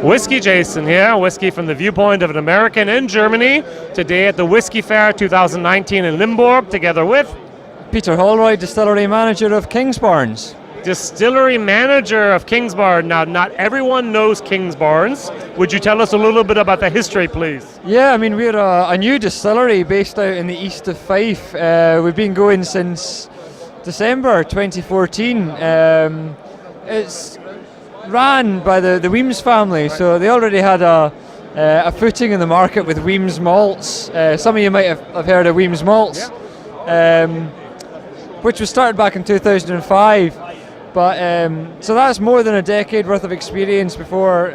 WhiskyJason here, whiskey from the viewpoint of an American in Germany, today at the Whiskey Fair 2019 in Limburg, together with Peter Holroyd, Distillery Manager of Kingsbarns. Distillery Manager of Kingsbarns. Now, not everyone knows Kingsbarns. Would you tell us a little bit about the history, please? Yeah, I mean, we're a new distillery based out in the east of Fife. We've been going since December 2014. It's ran by the Weems family, so they already had a footing in the market with Weems malts. Some of you might have heard of Weems malts, which was started back in 2005. But so that's more than a decade worth of experience before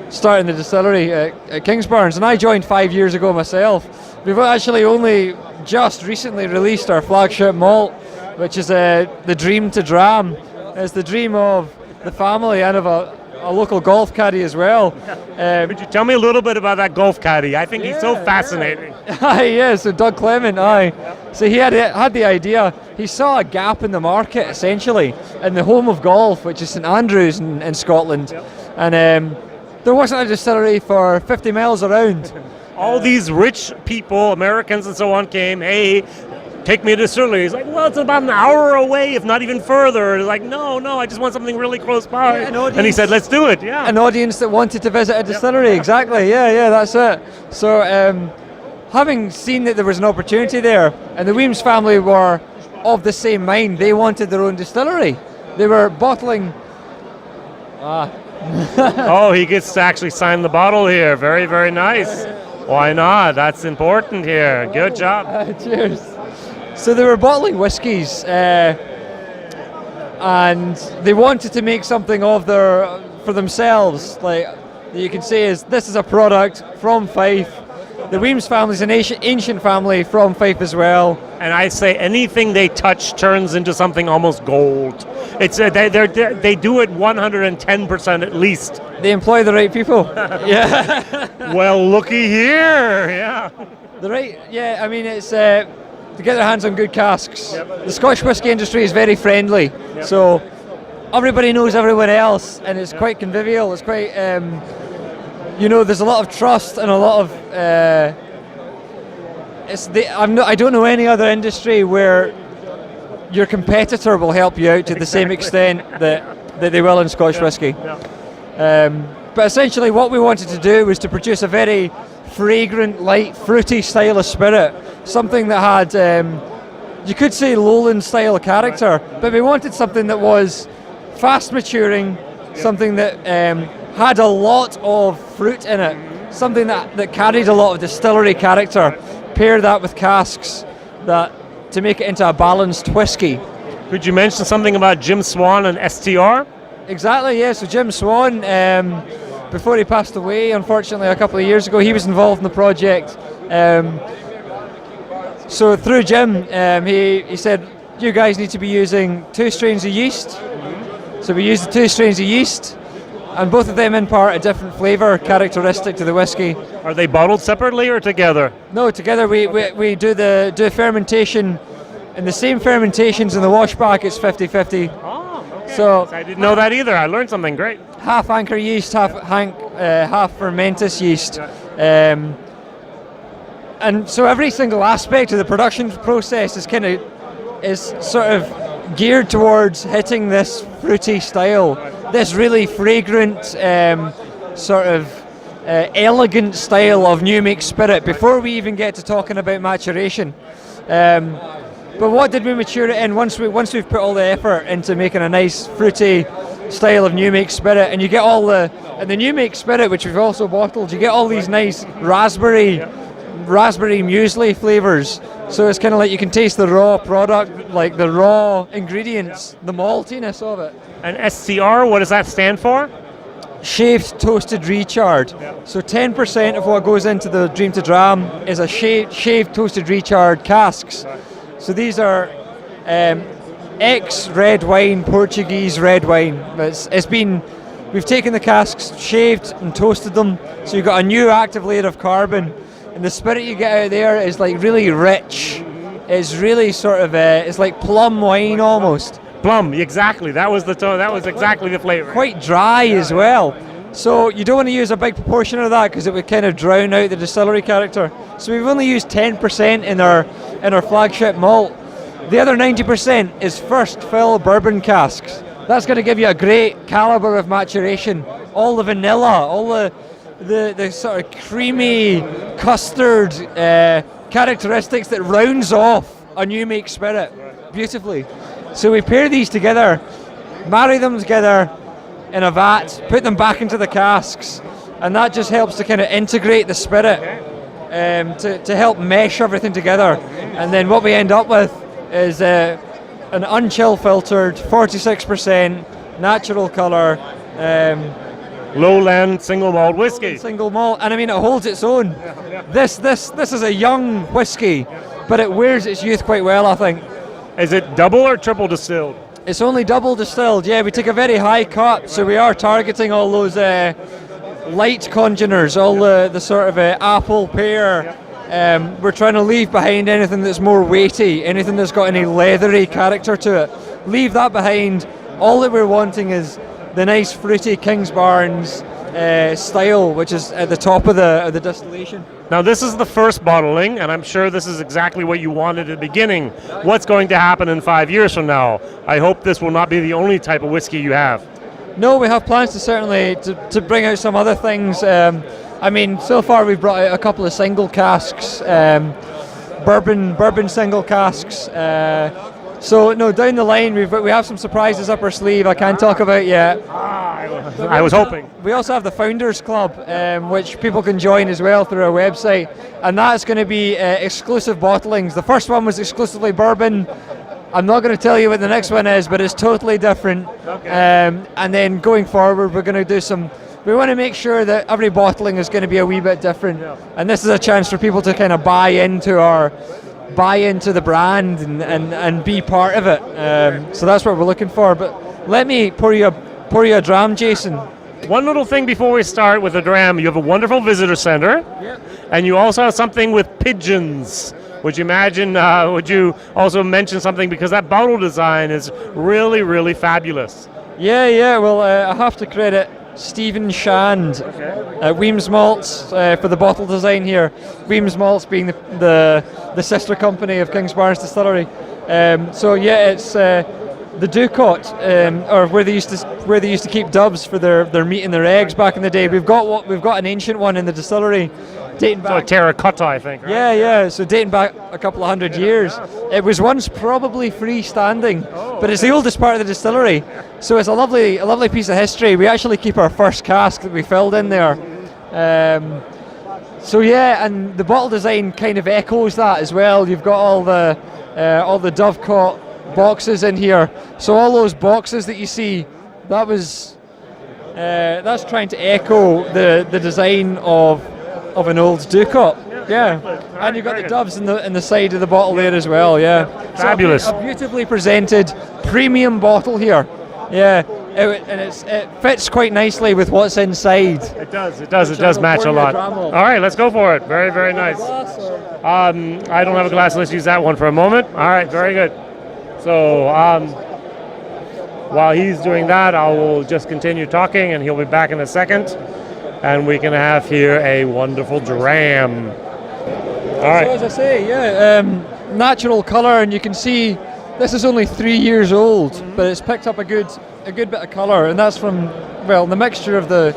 starting the distillery at Kingsbarns, and I joined 5 years ago myself. We've actually only just recently released our flagship malt, which is the Dream to Dram. It's the dream of the family and of a local golf caddy as well. Could you tell me a little bit about that golf caddy? I think he's so fascinating. Yeah, so Doug Clement, So he had the idea. He saw a gap in the market, essentially, in the home of golf, which is St Andrews in Scotland. And there wasn't a distillery for 50 miles around. All these rich people, Americans and so on, came, hey, take me to distillery. He's like, well, it's about an hour away, if not even further. He's like, no, I just want something really close by. And he said, let's do it, An audience that wanted to visit a distillery, exactly, yeah, that's it. So having seen that there was an opportunity there, and the Weems family were of the same mind, they wanted their own distillery. They were bottling... Oh, he gets to actually sign the bottle here. Very, very nice. Why not? That's important here. Good job. Cheers. So they were bottling whiskies, and they wanted to make something for themselves. Like you can say, this is a product from Fife. The Weems family is an ancient family from Fife as well. And I say anything they touch turns into something almost gold. It's they do it 110% at least. They employ the right people. Yeah. Well, looky here. Yeah. I mean, it's to get their hands on good casks. The Scotch whisky industry is very friendly, so everybody knows everyone else, and it's quite convivial. It's quite, there's a lot of trust and a lot of. I don't know any other industry where your competitor will help you out to the same extent that they will in Scotch whisky. But essentially, what we wanted to do was to produce a very fragrant, light, fruity style of spirit. Something that had, you could say, lowland style character, but we wanted something that was fast maturing, something that had a lot of fruit in it, something that carried a lot of distillery character. Pair that with casks to make it into a balanced whiskey. Could you mention something about Jim Swan and STR? Exactly, yeah. So Jim Swan, before he passed away, unfortunately, a couple of years ago, he was involved in the project. So through Jim, he said, you guys need to be using 2 strains of yeast. So we used the 2 strains of yeast, and both of them impart a different flavour characteristic to the whiskey. Are they bottled separately or together? No, together. We do fermentation, and the same fermentations in the washback. It's 50-50. Oh, okay. So I didn't know that either. I learned something great. Half anchor yeast, half fermentus yeast. And so every single aspect of the production process is sort of geared towards hitting this fruity style, this really fragrant, sort of elegant style of new make spirit before we even get to talking about maturation. But what did we mature it in once we've put all the effort into making a nice fruity style of new make spirit, and you get all the new make spirit, which we've also bottled, you get all these nice raspberry muesli flavors. So it's kind of like you can taste the raw product, like the raw ingredients, the maltiness of it. And STR, what does that stand for? Shaved toasted recharred. So 10% of what goes into the Dream to Dram is a shaved toasted recharred casks. So these are ex-red wine, Portuguese red wine. We've taken the casks, shaved and toasted them, so you've got a new active layer of carbon. And the spirit you get out of there is like really rich. It's really sort of, it's like plum wine almost. Plum, exactly. That was exactly the flavor. Quite dry as well. So you don't want to use a big proportion of that because it would kind of drown out the distillery character. So we've only used 10% in our flagship malt. The other 90% is first fill bourbon casks. That's going to give you a great caliber of maturation. All the vanilla, all the sort of creamy custard characteristics that rounds off a new make spirit beautifully. So we pair these together, marry them together in a vat, put them back into the casks, and that just helps to kind of integrate the spirit, to help mesh everything together. And then what we end up with is an unchill filtered 46% natural colour lowland single malt whiskey. Single malt, and I mean it holds its own. This is a young whiskey, but it wears its youth quite well, I think. Is it double or triple distilled? It's only double distilled, yeah. We take a very high cut, so we are targeting all those light congeners, all the sort of apple, pear. We're trying to leave behind anything that's more weighty, anything that's got any leathery character to it. Leave that behind. All that we're wanting is the nice fruity Kingsbarns style, which is at the top of the distillation. Now this is the first bottling, and I'm sure this is exactly what you wanted at the beginning. What's going to happen in 5 years from now? I hope this will not be the only type of whiskey you have. No, we have plans to certainly to bring out some other things. I mean, so far we've brought out a couple of single casks, bourbon single casks. So no, down the line we have some surprises up our sleeve I can't talk about yet. I was hoping. We also have the Founders Club, which people can join as well through our website, and that's going to be exclusive bottlings. The first one was exclusively bourbon. I'm not going to tell you what the next one is, but it's totally different. Okay. And then going forward, we're going to do some. We want to make sure that every bottling is going to be a wee bit different, and this is a chance for people to kind of buy into the brand and be part of it. So that's what we're looking for. But let me pour you a dram, Jason. One little thing before we start with the dram. You have a wonderful visitor center, and you also have something with pigeons. Would you also mention something, because that bottle design is really, really fabulous? Yeah. Well, I have to credit Stephen Shand at Weems Malts for the bottle design here. Weems Malts being the sister company of Kingsbarns Distillery. It's the Ducot, or where they used to keep doves for their meat and their eggs back in the day. We've got an ancient one in the distillery, dating back. So terracotta, I think. Right? Yeah. So dating back a couple of hundred years. It was once probably freestanding, but it's the oldest part of the distillery. So it's a lovely piece of history. We actually keep our first cask that we filled in there. And the bottle design kind of echoes that as well. You've got all the dovecot boxes in here. So all those boxes that you see, that's trying to echo the design of an old Ducot. Yeah. And you've got the doves in the side of the bottle there as well. Yeah. Fabulous. So a beautifully presented premium bottle here. Yeah. It fits quite nicely with what's inside. It does match a lot. All right, let's go for it. Very, very nice. I don't have a glass. Let's use that one for a moment. All right, very good. So while he's doing that, I will just continue talking, and he'll be back in a second, and we can have here a wonderful dram. All right. So as I say, natural colour, and you can see this is only 3 years old, but it's picked up a good bit of colour, and that's from the mixture of the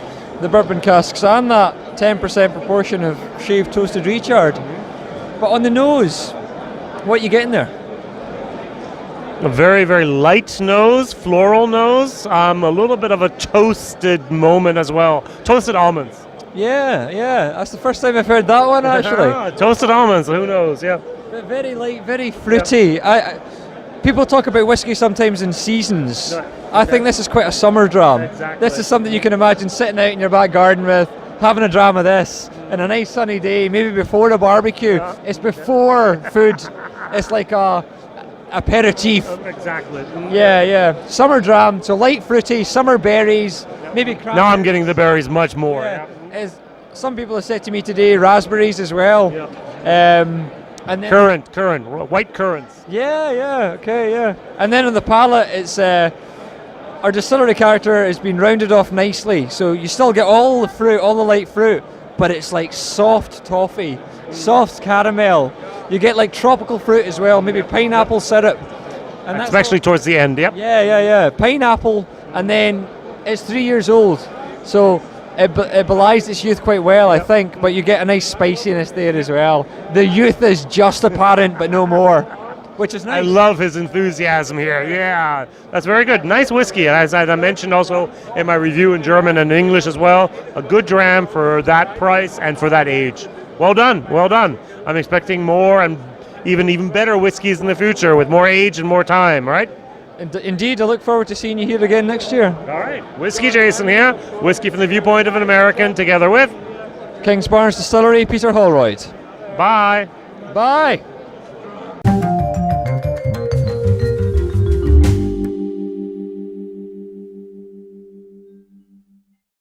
bourbon casks and that 10% proportion of shaved toasted recharred. But on the nose, what are you getting there? A very, very light nose, floral nose, a little bit of a toasted moment as well. Toasted almonds. Yeah, that's the first time I've heard that one, actually. Toasted almonds, who knows, yeah. But very light, very fruity. Yeah. People talk about whiskey sometimes in seasons. I think this is quite a summer dram. Exactly. This is something you can imagine sitting out in your back garden with, having a dram of this, and a nice sunny day, maybe before the barbecue. Yeah. It's before food. It's like a aperitif. Exactly. Yeah. Summer dram, so light fruity, summer berries, maybe cranberries. Now I'm getting the berries much more. Yeah. As some people have said to me today, raspberries as well. Yeah. And then currant, white currants. Yeah. And then on the palate, it's our distillery character has been rounded off nicely, so you still get all the fruit, all the light fruit, but it's like soft toffee, soft caramel. You get like tropical fruit as well, maybe pineapple syrup. And especially towards the end, yep. Yeah. Pineapple, and then it's 3 years old, so it belies its youth quite well, I think, but you get a nice spiciness there as well. The youth is just apparent, but no more, which is nice. I love his enthusiasm here. Yeah, that's very good. Nice whiskey. And as I mentioned also in my review in German and English as well, a good dram for that price and for that age. Well done, well done. I'm expecting more and even better whiskeys in the future with more age and more time, right? Indeed, I look forward to seeing you here again next year. All right, WhiskyJason here. Whiskey from the viewpoint of an American, together with Kingsbarns Distillery, Peter Holroyd. Bye. Bye.